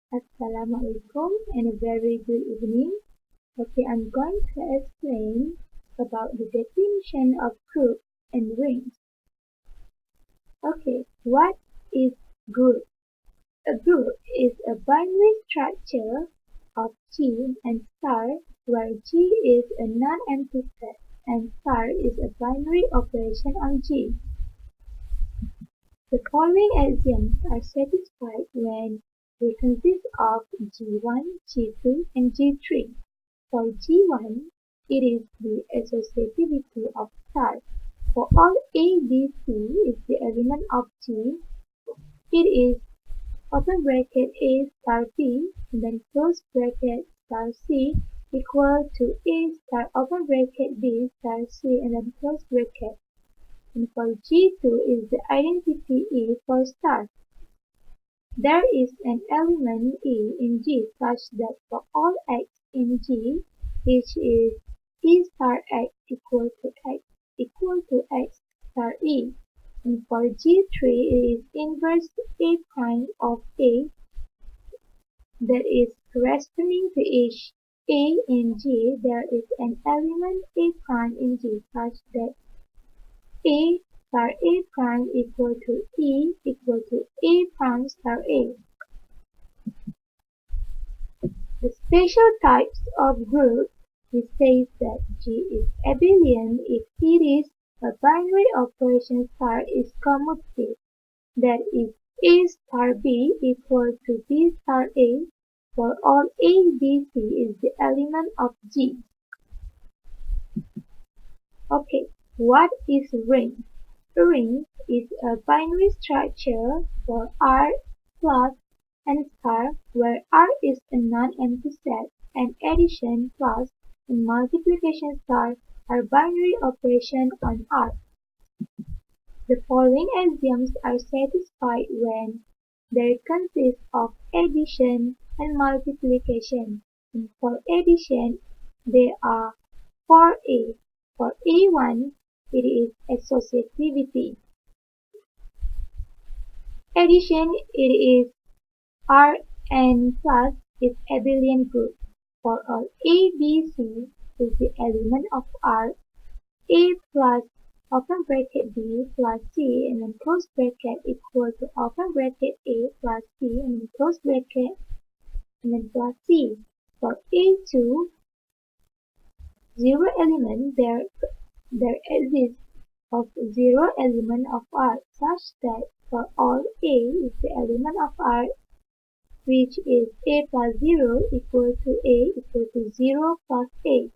Assalamualaikum and a very good evening. Okay, I'm going to explain about the definition of group and rings. Okay, what is group? A group is a binary structure of G and star where G is a non-empty set and star is a binary operation on G. The following axioms are satisfied when they consist of G1, G2, and G3. For G1, it is the associativity of star. For all A, B, C is the element of G, it is open bracket A star B and then close bracket star C equal to A star open bracket B star C and then close bracket. And for G2 is the identity E for star. There is an element E in G such that for all X in G, which is E star X equal to X star E. And for G3 it is inverse A prime of A that is corresponding to each A in G. There is an element A prime in G such that A star A prime equal to E equal to A prime star A. The special types of group, we say that G is abelian if it is a binary operation star is commutative, that is A star B equal to B star A, for all A, B, C is the element of G. Okay, what is ring? A ring is a binary structure for R plus and star where R is a non-empty set and addition plus and multiplication star are binary operations on R. The following axioms are satisfied when they consist of addition and multiplication. And for addition, they are for A. For A1, it is associativity. Addition, it is R n plus is abelian group. For all A, B, C is the element of R. A plus open bracket B plus C and then close bracket equal to open bracket A plus C and then close bracket and then plus C. For A2, zero element there exists of zero element of R such that for all A is the element of R which is A plus 0 equal to A equal to 0 plus A.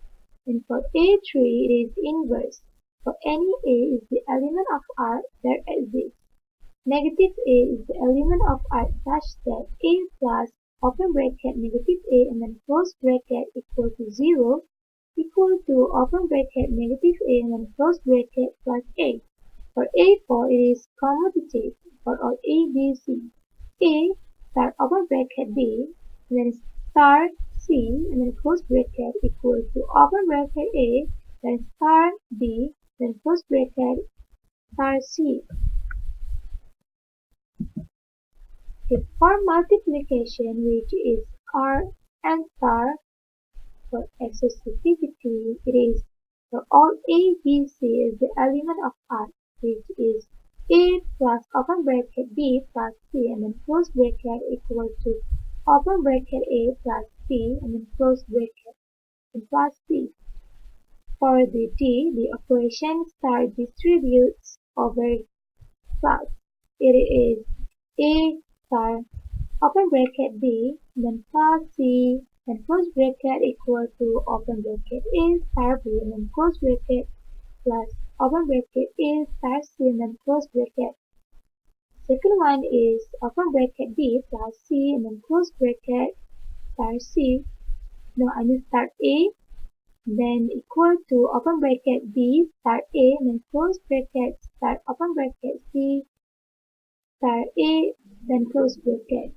And for A3 it is inverse. For any A is the element of R there exists. Negative A is the element of R such that A plus open bracket negative A and then close bracket equal to 0 equal to open bracket negative A and then close bracket plus A. For A4 it is commutative for all A, B, C. A star open bracket B and then star C and then close bracket equal to open bracket A then star B then close bracket star C. If for multiplication which is R and star for associativity it is for all A, B, C is the element of R which is A plus open bracket B plus C and then close bracket equal to open bracket A plus C and then close bracket and plus C. For the D, the operation star distributes over plus. It is A star open bracket B then plus C and close bracket equal to open bracket A star B and then close bracket plus open bracket A star C and then close bracket. Second one is open bracket B plus C and then close bracket star C. No, I mean star A then equal to open bracket B star A and then close bracket star open bracket C star A then close bracket.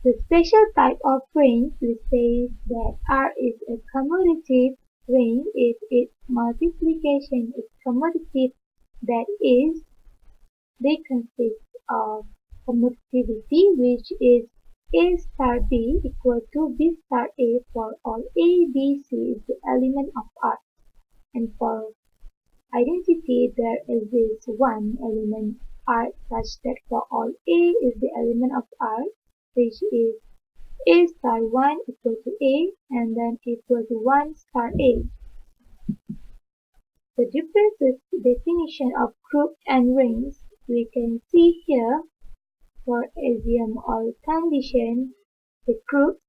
The special type of ring we say that R is a commutative ring if its multiplication is commutative, that is, they consist of commutativity, which is A star B equal to B star A for all A, B, C is the element of R. And for identity, there exists one element R such that for all A is the element of R, which is A star 1 equal to A and then equal to 1 star A. The difference definition of group and rings we can see here. For axiom or condition, the group,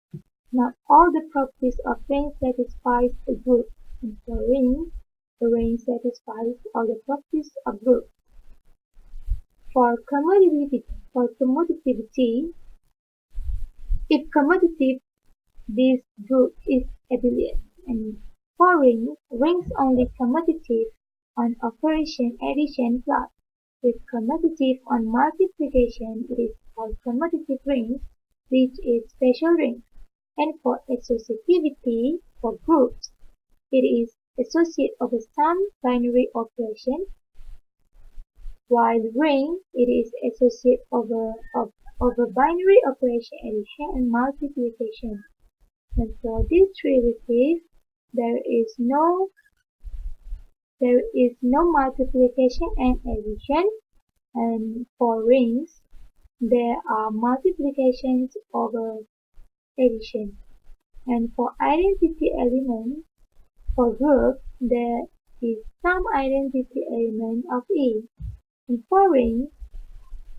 not all the properties of ring satisfies a group, and for ring, the ring satisfies all the properties of group. For commutativity, if commutative, this group is abelian, and for rings only commutative on operation addition plus. If commutative on multiplication, it is called commutative ring, which is special ring. And for associativity, for groups, it is associate over some binary operation, while ring, it is associate over binary operation addition and multiplication. And for these three recipes, there is no multiplication and addition, and for rings, there are multiplications over addition. And for identity element, for group, there is some identity element of E. And for rings,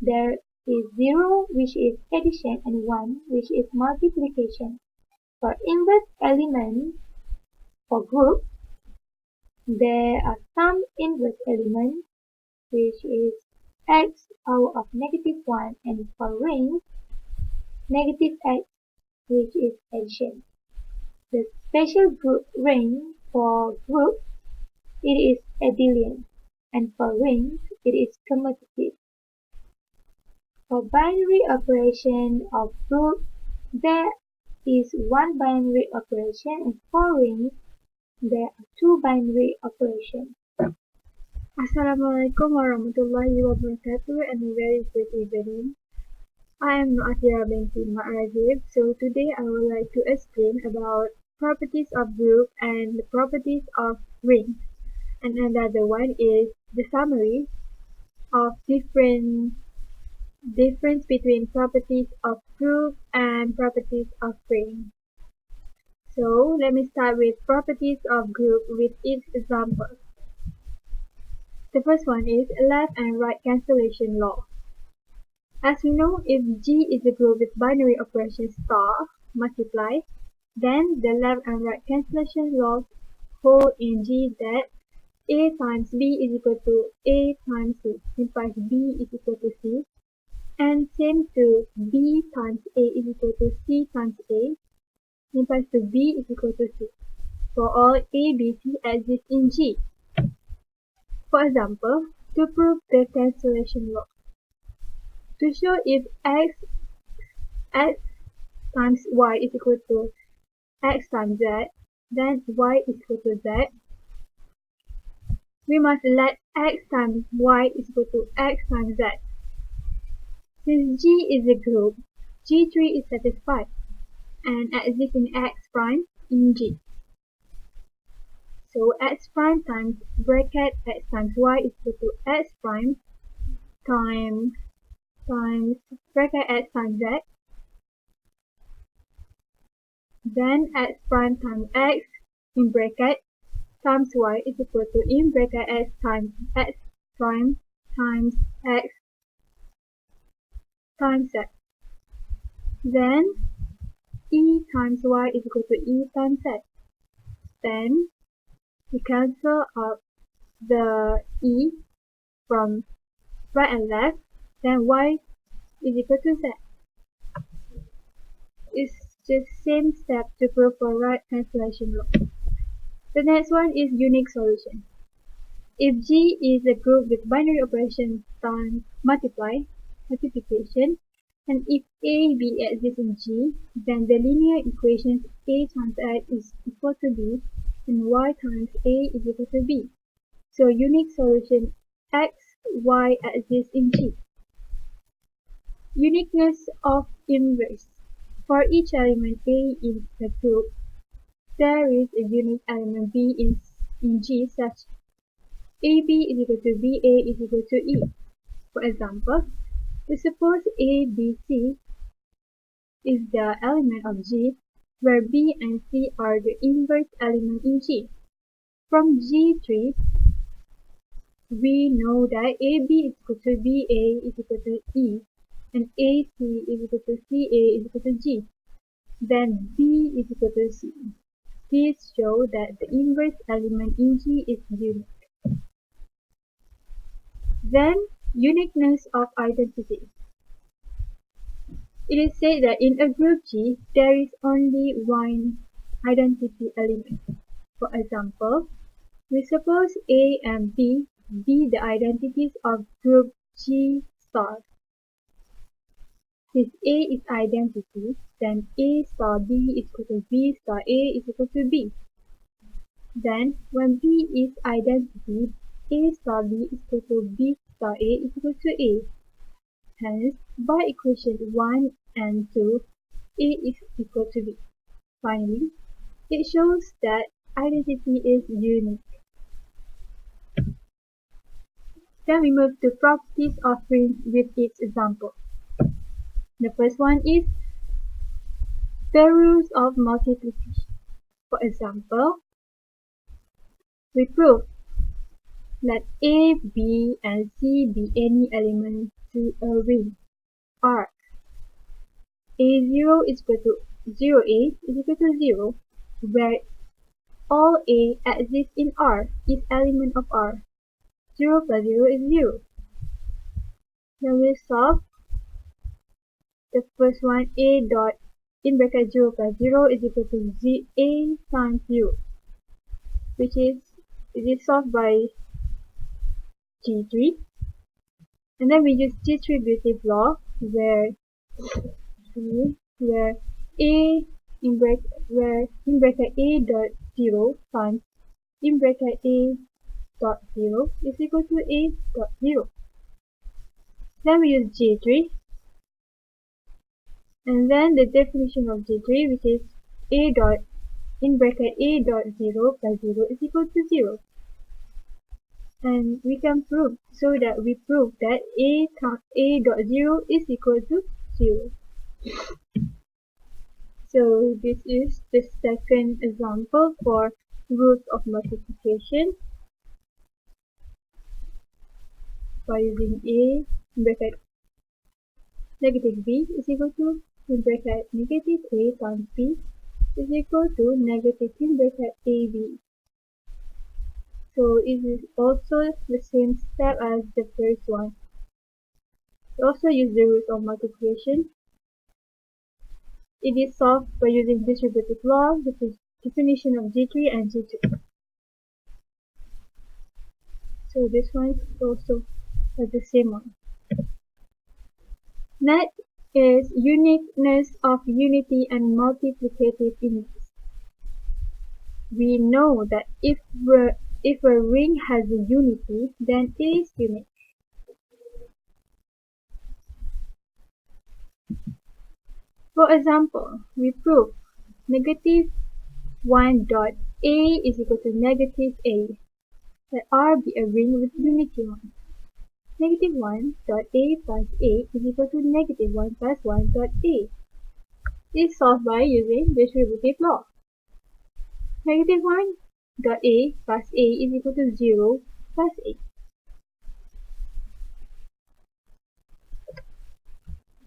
there is 0 which is addition and 1 which is multiplication. For inverse element, for group, there are some inverse elements which is x power of -1, and for rings, -x which is addition. The special group ring, for group, it is abelian, and for rings, it is commutative. For binary operation of group, there is one binary operation, and for rings, there are two binary operations. Assalamualaikum warahmatullahi wabarakatuh and a very good evening. I am Atira binti Ma'azib. So today I would like to explain about properties of group and the properties of rings. And another one is the summary of difference between properties of group and properties of ring. So let me start with properties of group with each example. The first one is left and right cancellation law. As we know, if G is a group with binary operation star multiply, then the left and right cancellation laws hold in G that A times B is equal to A times C implies B is equal to C, and same to B times A is equal to C times A implies to B is equal to C for all A, B, C exist in G. For example, to prove the cancellation law, to show if x times y is equal to x times z, then y is equal to z, we must let x times y is equal to x times z. Since G is a group, G3 is satisfied and exists in x prime in G. So x prime times bracket x times y is equal to x prime times bracket x times z. Then x prime times x in bracket times y is equal to in bracket x times x prime times x times z. Then e times y is equal to e times z. Then we cancel out the e from right and left, then y is equal to z. It's just same step to prove for right cancellation law. The next one is unique solution. If G is a group with binary operation times multiplication, and if A, B exists in G, then the linear equations A times X is equal to B and Y times A is equal to B. So unique solution X, Y exists in G. Uniqueness of inverse. For each element A in the group, there is a unique element B in G such AB is equal to BA is equal to E. For example, we suppose ABC is the element of G, where B and C are the inverse element in G. From G3, we know that AB is equal to BA is equal to E, and AC is equal to CA is equal to G. Then B is equal to C. These show that the inverse element in G is unique. Then, uniqueness of identity. It is said that in a group G, there is only one identity element. For example, we suppose A and B be the identities of group G star. Since A is identity, then A star B is equal to B star A is equal to B. Then, when B is identity, A star B is equal to B star A is equal to A. Hence, by equation 1 and 2, A is equal to B. Finally, it shows that identity is unique. Then we move to properties of rings with its example. The first one is the rules of multiplication. For example, we prove let A, B, and C be any element to a ring R. A0 is equal to 0A is equal to 0, where all A exists in R is element of R. 0 plus 0 is 0. Then we solve the first one. A dot in bracket 0 plus 0 is equal to A times 0, which is it is solved by G3. And then we use distributive law where A in bracket A dot 0 times in bracket A dot 0 is equal to A dot 0. Then we use G3, and then the definition of G3, which is A dot in bracket A dot 0 plus 0 is equal to 0. And we can prove, so that we prove that A dot 0 is equal to 0. So this is the second example for rules of multiplication by using A in bracket negative B is equal to in bracket negative A times B is equal to negative in bracket AB. So it is also the same step as the first one. We also use the rules of multiplication. It is solved by using distributive law, which is definition of G3 and G2. So this one is also the same one. Next is uniqueness of unity and multiplicative index. We know that if a ring has a unity, then it is unique. For example, we prove negative 1 dot A is equal to negative A. Let R be a ring with unity 1. Negative 1 dot A plus A is equal to negative 1 plus 1 dot A. This is solved by using distributive law. Negative 1 dot A plus A is equal to 0 plus A.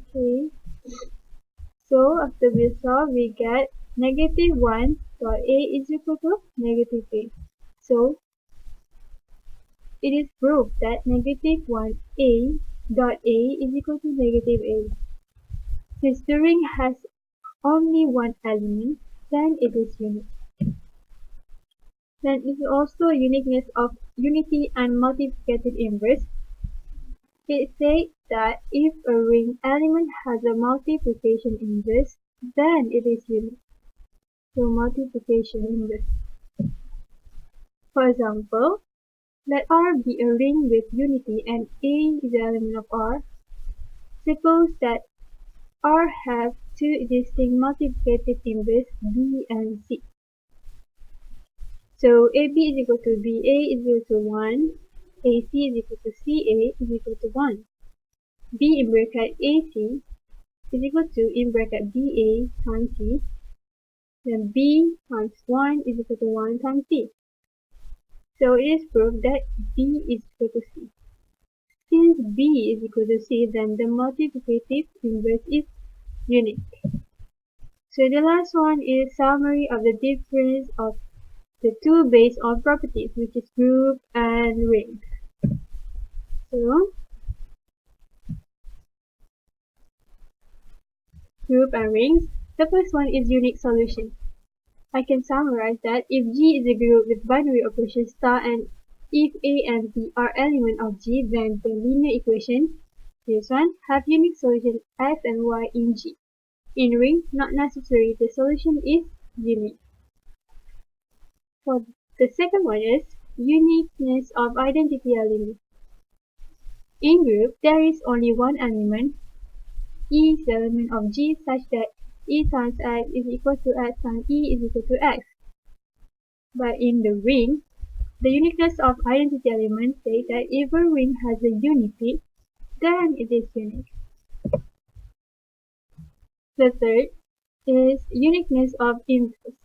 Okay. So after we solve, we get negative 1 dot A is equal to negative A. So it is proved that negative 1A dot A is equal to negative A. Since the ring has only one element, then it is unique. Then it is also a uniqueness of unity and multiplicative inverse. It says that if a ring element has a multiplication inverse, then it is unique. So multiplication inverse. For example, let R be a ring with unity and A is the element of R. Suppose that R have two distinct multiplicative inverse B and C. So AB is equal to BA is equal to 1, AC is equal to CA is equal to 1. B in bracket AC is equal to in bracket BA times C, then B times 1 is equal to 1 times C. So it is proved that B is equal to C. Since B is equal to C, then the multiplicative inverse is unique. So the last one is summary of the difference of the two based on properties, which is group and ring. So group and rings. The first one is unique solution. I can summarize that if G is a group with binary operation star and if A and B are element of G, then the linear equation, this one, have unique solution X and Y in G. In ring, not necessary, the solution is unique. For the second one is uniqueness of identity element. In group, there is only one element, E is the element of G such that E times X is equal to X times E is equal to X. But in the ring, the uniqueness of identity element says that if a ring has a unity, then it is unique. The third is uniqueness of inverse.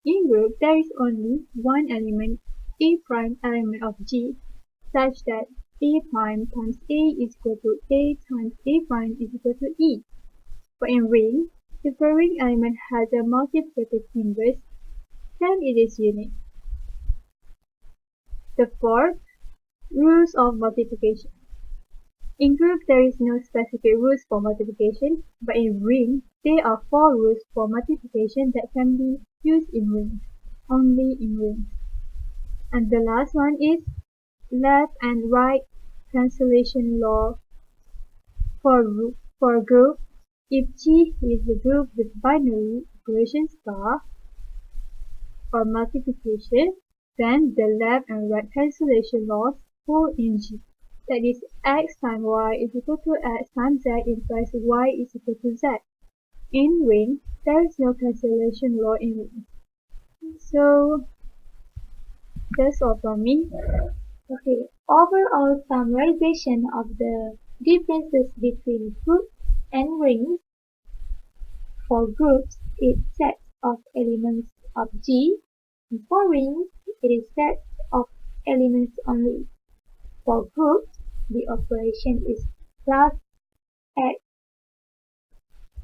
In group, there is only one element, A prime element of G, such that A prime times A is equal to A times A prime is equal to E. But in ring, if a ring element has a multiplicative inverse, then it is unique. The fourth, rules of multiplication. In group, there is no specific rules for multiplication, but in ring, there are 4 rules for multiplication that can be used in rings, only in rings. And the last one is left and right cancellation law for group. If G is a group with binary operation star or multiplication, then the left and right cancellation laws hold in G. That is, x times y is equal to x times z implies y is equal to z. In ring, there is no cancellation law in ring. So, that's all from me. Okay, overall summarization of the differences between groups and rings. For groups, it sets of elements of G, and for rings, it is sets of elements only. For groups, the operation is plus x,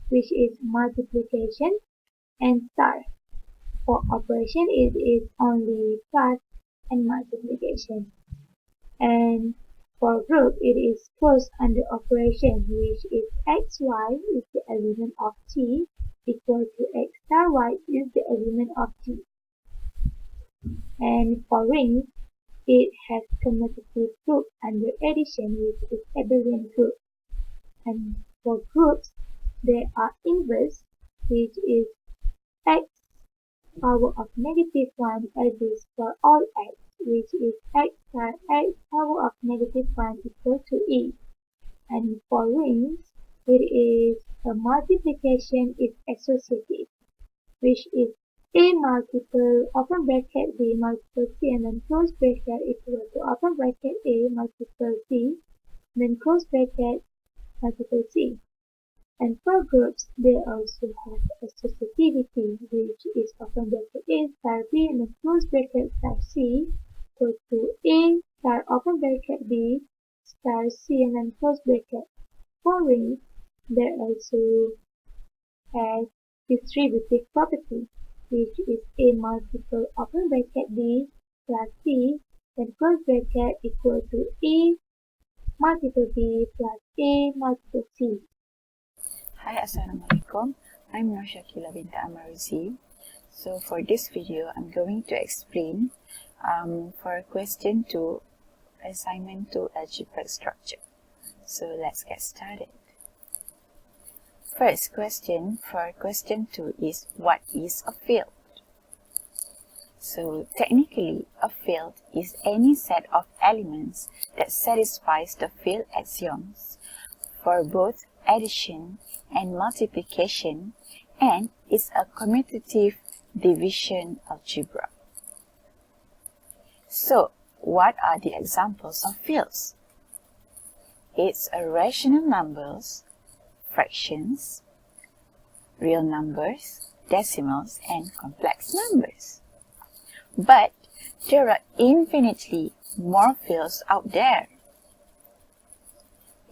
which is multiplication, and star. For operation, it is only plus and multiplication. And for group, it is closed under operation, which is xy is the element of G equal to x star y is the element of G. And for rings, it has commutative group under addition, which is abelian group. And for groups, there are inverse, which is x power of negative 1 exists for all x, which is x star x power of negative 1 equal to e. And for rings, it is a multiplication is associative, which is a multiple open bracket b multiple c and then close bracket equal to open bracket a multiple c, then close bracket multiple c. And for groups, they also have associativity, which is open bracket A star B and then close bracket star C equal to A star open bracket B star C and then close bracket. For rings, they also have distributive property, which is A multiple open bracket B plus C then close bracket equal to A multiple B plus A multiple C. Hi, Assalamualaikum. I'm Nur Shakila binti Amaruzi. So for this video, I'm going to explain for question 2, assignment 2 algebraic structure. So let's get started. First question for question 2 is what is a field? So technically, a field is any set of elements that satisfies the field axioms for both addition and multiplication, and is a commutative division algebra. So, what are the examples of fields? It's rational numbers, fractions, real numbers, decimals, and complex numbers. But there are infinitely more fields out there.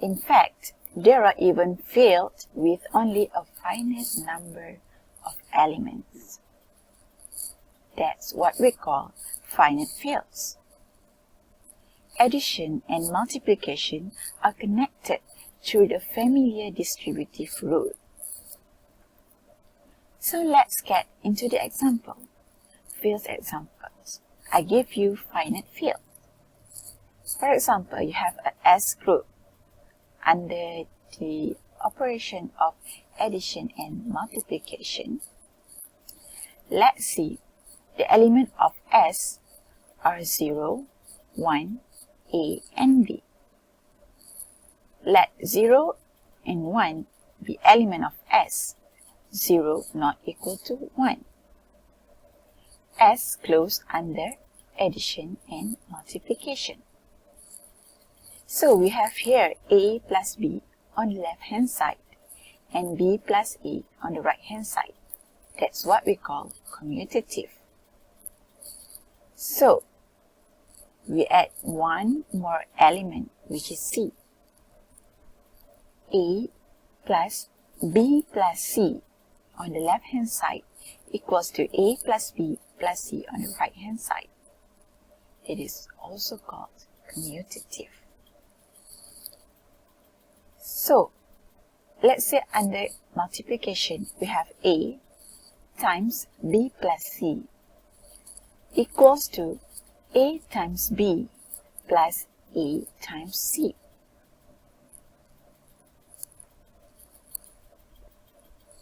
In fact, there are even fields with only a finite number of elements. That's what we call finite fields. Addition and multiplication are connected through the familiar distributive rule. So let's get into the example. Field examples. I give you finite field. For example, you have an S group. Under the operation of addition and multiplication, let's see, the element of S are 0, 1, A, and B. Let 0 and 1 be element of S. 0 not equal to 1. S close under addition and multiplication. So we have here A plus B on the left hand side and B plus A on the right hand side. That's what we call commutative. So we add one more element, which is C. A plus B plus C on the left hand side equals to A plus B plus C on the right hand side. It is also called commutative. So, let's say under multiplication, we have A times B plus C equals to A times B plus A times C.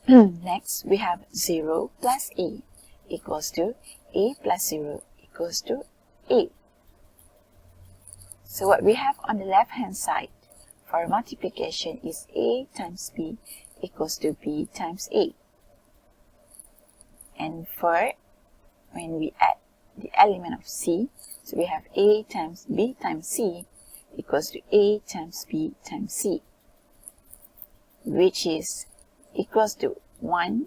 Next, we have 0 plus A equals to A plus 0 equals to A. So what we have on the left hand side for multiplication is A times B equals to B times A. And for when we add the element of C, so we have A times B times C equals to A times B times C, which is equals to 1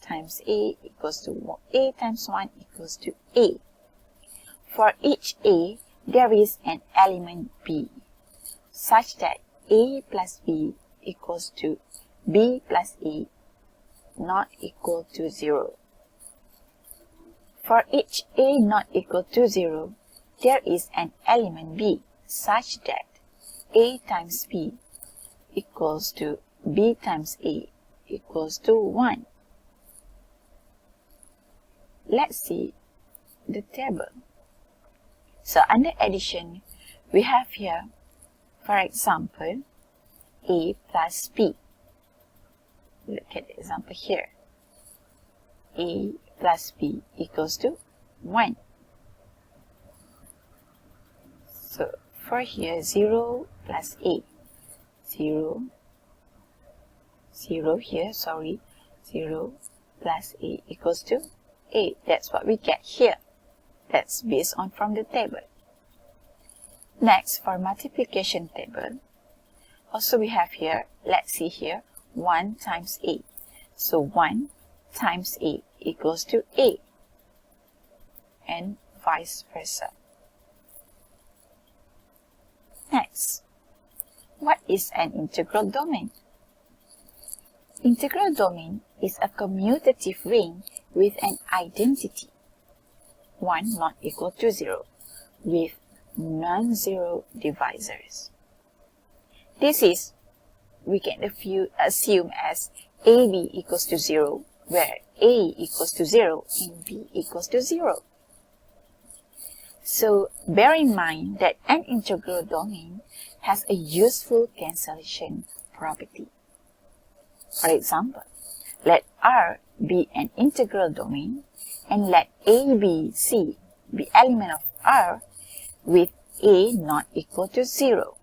times A equals to A times 1 equals to A. For each A, there is an element B, such that A plus B equals to B plus A not equal to 0. For each A not equal to 0, there is an element B, such that A times B equals to B times A equals to 1. Let's see the table. So under addition, we have here, for example, A plus B. Look at the example here. A plus B equals to 1. So for here, 0 plus A. 0 here, 0 plus A equals to A. That's what we get here. That's based on from the table. Next, for multiplication table, also we have here, let's see here, 1 times A. So 1 times A equals to A, and vice versa. Next, what is an integral domain? Integral domain is a commutative ring with an identity 1 not equal to 0 with non-zero divisors. This is, we can assume as AB equals to 0, where A equals to 0 and B equals to 0. So bear in mind that an integral domain has a useful cancellation property. For example, let R be an integral domain and let A, B, C be element of R with A not equal to 0.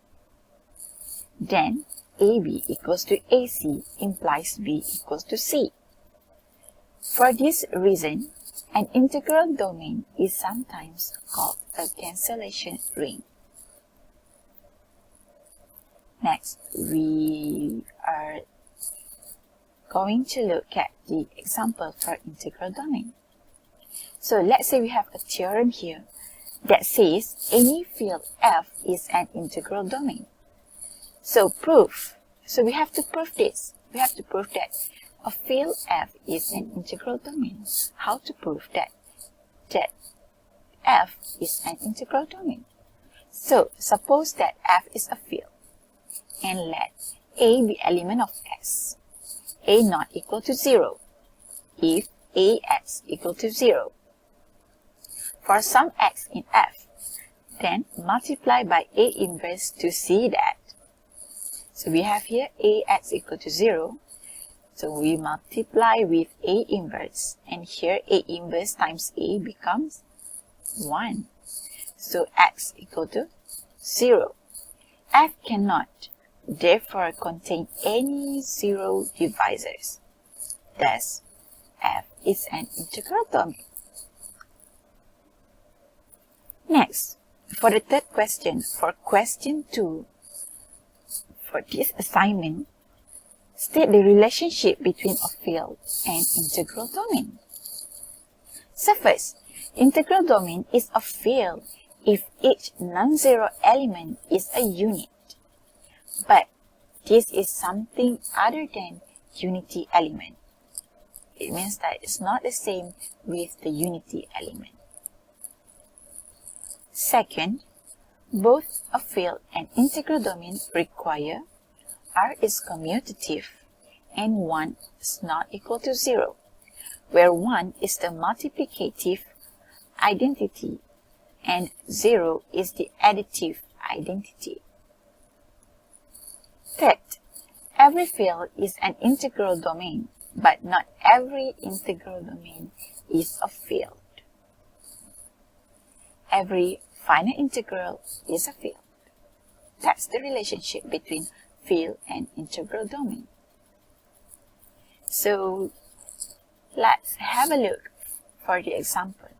Then AB equals to AC implies B equals to C. For this reason, an integral domain is sometimes called a cancellation ring. Next, we are going to look at the example for integral domain. So let's say we have a theorem here that says any field F is an integral domain. So proof. So we have to prove this. We have to prove that a field F is an integral domain. How to prove that F is an integral domain? So suppose that F is a field and let A be element of S. A not equal to 0 if AX equal to 0. For some x in F, then multiply by A inverse to see that. So we have here AX equal to 0. So we multiply with A inverse. And here A inverse times A becomes 1. So X equal to 0. F cannot therefore contain any 0 divisors. Thus, F is an integral domain. Next, for the third question, for question 2, for this assignment, state the relationship between a field and integral domain. So first, integral domain is a field if each non-zero element is a unit. But this is something other than unity element. It means that it's not the same with the unity element. Second, both a field and integral domain require R is commutative and 1 is not equal to 0, where 1 is the multiplicative identity and 0 is the additive identity. Third, every field is an integral domain, but not every integral domain is a field. Every finite integral is a field. That's the relationship between field and integral domain. So let's have a look for the example.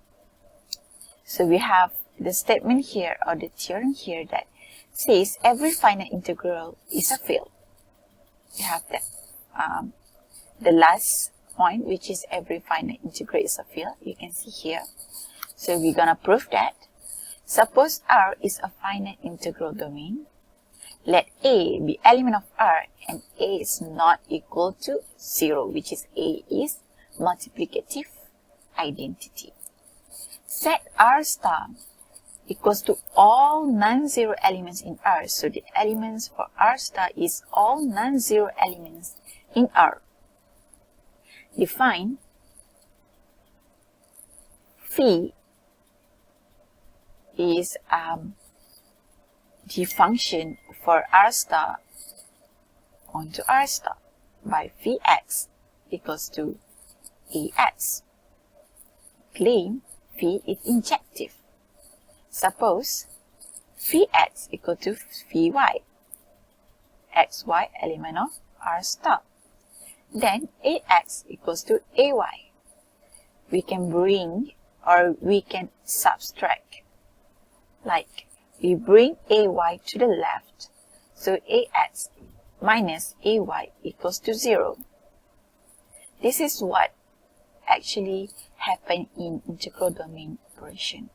So we have the statement here or the theorem here that says every finite integral is a field. We have that the last point, which is every finite integral is a field. You can see here. So we're gonna prove that. Suppose R is a finite integral domain. Let A be element of R and A is not equal to 0, which is A is multiplicative identity. Set R star equals to all non-zero elements in R. So the elements for R star is all non-zero elements in R. Define phi is the function for R star onto R star by phi x equals to AX. Claim phi is injective. Suppose phi x equal to phi y, xy element of R star. Then AX equals to AY. We can bring or we can subtract. Like we bring AY to the left. So AX minus AY equals to 0. This is what actually happened in integral domain operation.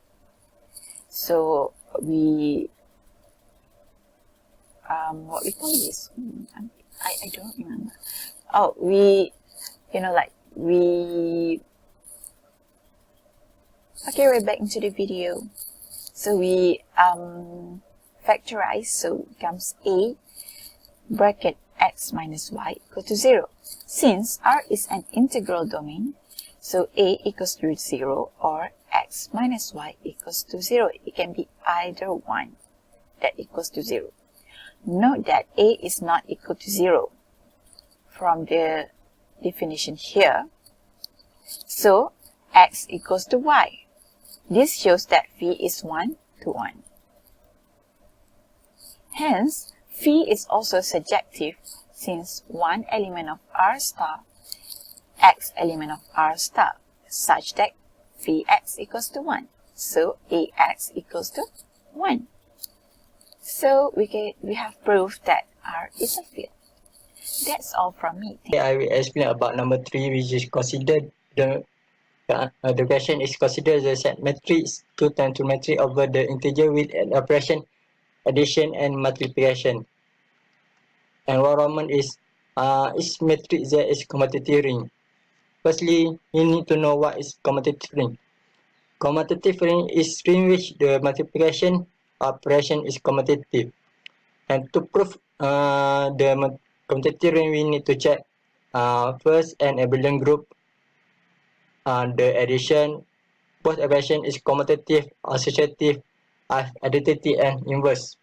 So we what we call this? I don't remember. Oh, we okay, we're back into the video. So we factorize, so it becomes A bracket x minus y equal to 0. Since R is an integral domain, so A equals to 0 or x minus y equals to 0. It can be either one that equals to 0. Note that A is not equal to 0 from the definition here. So x equals to y. This shows that phi is 1 to 1. Hence, Phi is also surjective since one element of R star x element of R star such that phi x equals to 1. So Ax equals to 1. So we have proved that R is a field. That's all from me. I will explain about number 3, which is considered the question is consider the set matrix 2 times 2 matrix over the integer with an operation addition and multiplication. And what Roman is matrix Z is commutative ring. Firstly, you need to know what is commutative ring. Commutative ring is ring which the multiplication operation is commutative. And to prove the commutative ring, we need to check first an abelian group, the addition, both operation is commutative, associative, additive, and inverse.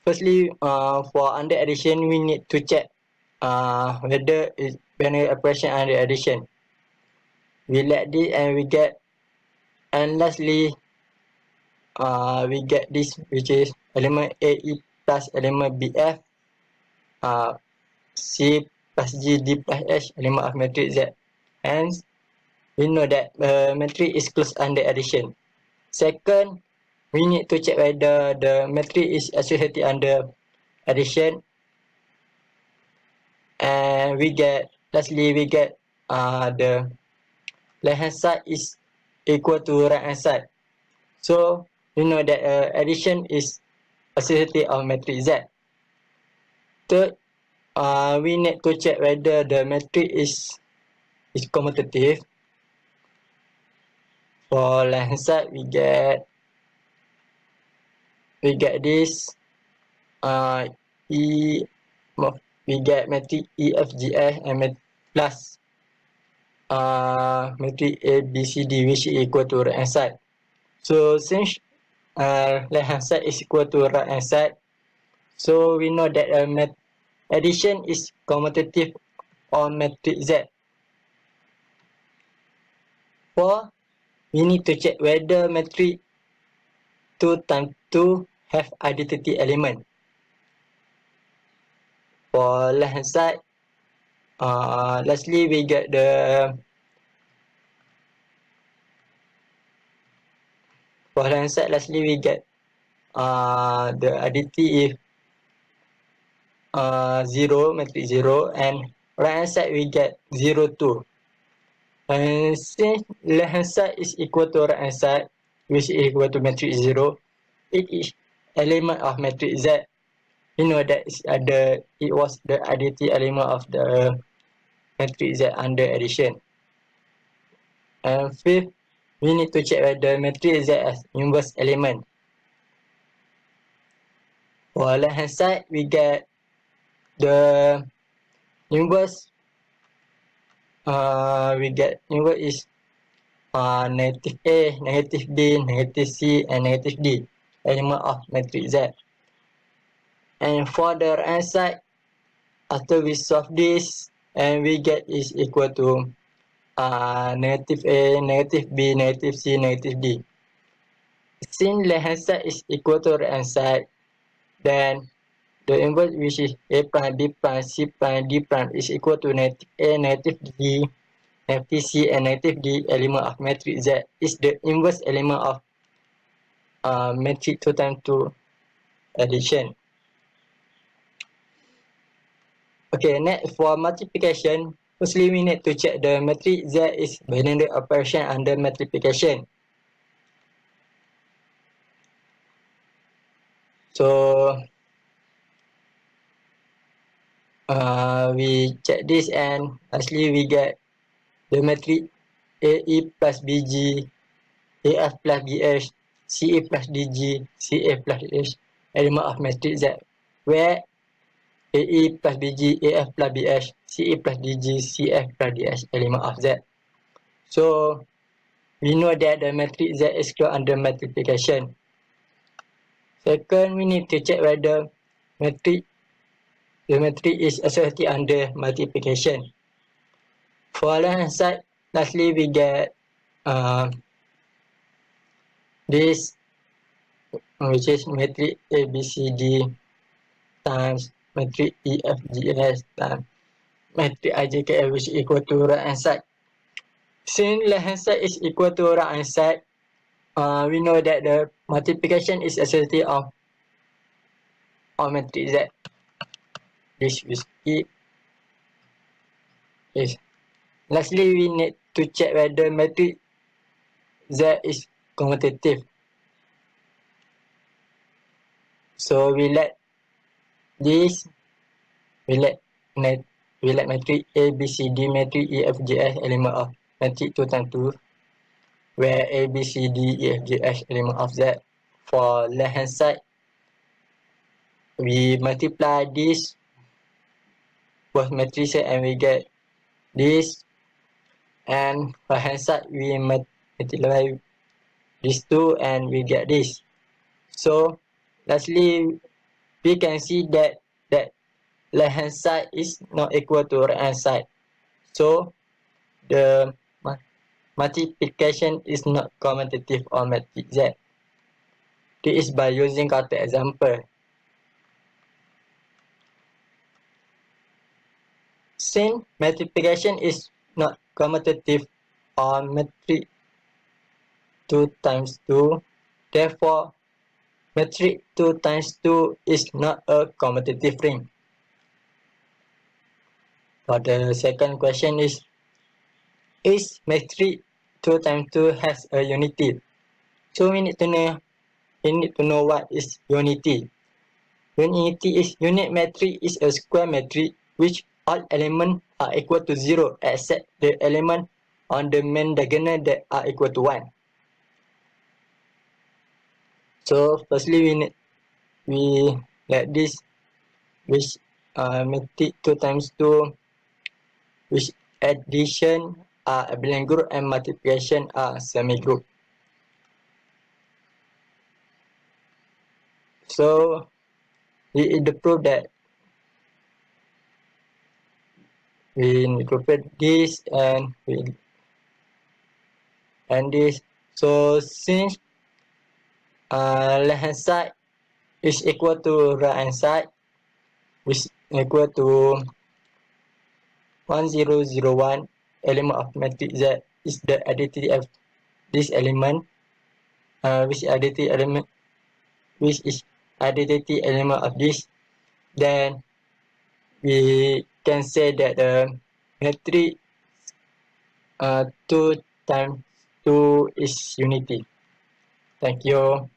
Firstly, for under addition, we need to check whether it's binary operation under addition. We let this and we get, and lastly, we get this, which is element AE plus element BF, C plus G, D plus H, element of matrix Z. Hence, we know that matrix is closed under addition. Second, we need to check whether the matrix is associated under addition, and lastly we get the left hand side is equal to right hand side. So you know that addition is associative of matrix Z. Third, we need to check whether the matrix is commutative. For left hand side, we get this E, we get matrix EFGF and plus matrix ABCD, which is equal to right hand side. So since left hand side is equal to right hand side, so we know that addition is commutative on matrix Z. 4, we need to check whether matrix 2 times 2 have identity element. For left hand side, lastly we get for left hand side, lastly we get the identity if 0, matrix 0, and right hand side we get 0, 2. And since left hand side is equal to right hand side, which is equal to matrix 0, it is element of matrix Z. You know that it was the identity element of the matrix Z under addition. And fifth, we need to check whether matrix Z has inverse element. For left hand side, we get the inverse. Is negative A, negative B, negative C, and negative D, element of matrix Z. And for the right hand side, after we solve this, and we get is equal to negative A, negative B, negative C, negative D. Since left hand side is equal to right hand side, then the inverse, which is A prime, B prime, C prime, D prime, is equal to negative A, negative D, negative C, and negative D, element of matrix Z is the inverse element of matrix 2 times 2 addition. Okay, next for multiplication, firstly we need to check the matrix Z is binary operation under multiplication. So we check this, and lastly we get the matrix AE plus BG, AF plus BH, CA plus DG, CA plus H, element of matrix Z, where AE plus BG, AF plus BH, CA plus DG, CF plus DH, element of Z. So we know that the matrix Z is closed under multiplication. Second, we need to check whether the matrix is associated under multiplication. For left hand side, lastly we get this which is matrix ABCD times matrix EFGS times matrix IJKF, which is equal to right hand side. Since left hand side is equal to right hand side, we know that the multiplication is associated of matrix Z. This we skip. Yes. Lastly, we need to check whether matrix Z is commutative. So we let this, we let matrix A, B, C, D, matrix E, F, G, H element of matrix 2 times 2, where A, B, C, D, E, F, G, H element of Z. For left hand side, we multiply this both matrices and we get this, and right hand side we multiply these two and we get this. So lastly, we can see that left hand side is not equal to right hand side. So the multiplication is not commutative on matrix Z. This is by using counter example. Since multiplication is not commutative on matrix 2 times 2, therefore matrix 2 times 2 is not a commutative ring. For the second question is matrix 2 times 2 has a unity? So we need to know what is unity. Unity is unit matrix is a square matrix which all elements are equal to 0 except the element on the main diagonal that are equal to 1. So firstly we let this which matrix 2 times 2 which addition are abelian group and multiplication are semi group. So it the proof that we incorporate this and this. So since left hand side is equal to right hand side, which is equal to 1001, element of matrix Z is the identity of this element, which is identity element of this, then we can say that the matrix 2 times 2 is unity. Thank you.